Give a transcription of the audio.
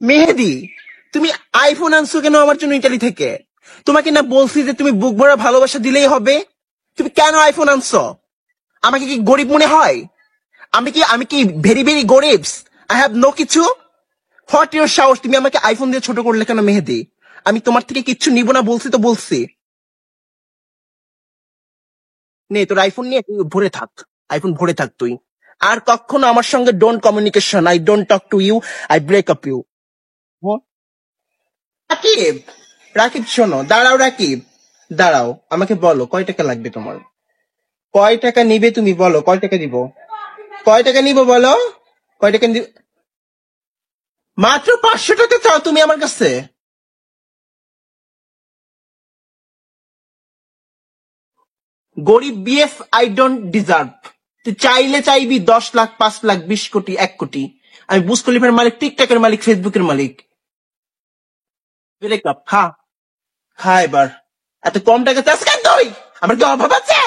মেহেদি, তুমি আইফোন আনছো কেন আমার জন্য ইটালি থেকে? তোমাকে না বলছি যে তুমি বুক ভরা ভালোবাসা দিলেই হবে? তুমি কেন আইফোন আনছো? আমাকে কি গরিব মনে হয়? আমি কি ভেরি ভেরি গরিব? আই হ্যাভ নো কিছু। হোয়াট ইউর সাহস, তুমি আমাকে আইফোন দিয়ে ছোট করলে কেন মেহেদি? আমি তোমার থেকে কিচ্ছু নিব না বলছি তো বলছি। নে তোর আইফোন নিয়ে তুই ভরে থাক। আইফোন ভরে থাক তুই। আর কখনো আমার সঙ্গে don't communication, I don't talk to you, I break up you. Rakib, Rakib শোনো, দাঁড়াও রাকিব, দাঁড়াও, আমাকে বলো কয় টাকা লাগবে তোমার? কয় টাকা নিবে তুমি বলো, কয় টাকা দিব? কয় টাকা নিব বলো? কয় টাকা দিব? মাত্র 500 টাকা চাও তুমি আমার কাছে? গরিব বিএফ, আই ডোন্ট ডিজার্ভ। তুই চাইলে চাইবি 10 লাখ, 5 লাখ, 20 কোটি, 1 কোটি। আমি বুজ খলিফার মালিক, টিকটকের মালিক, ফেসবুকের মালিক। ব্রেক আপ, হ্যাঁ। হ্যাঁ এবার এত কম টাকা চাষ কেন তুই? আমার কি অভাব আছে?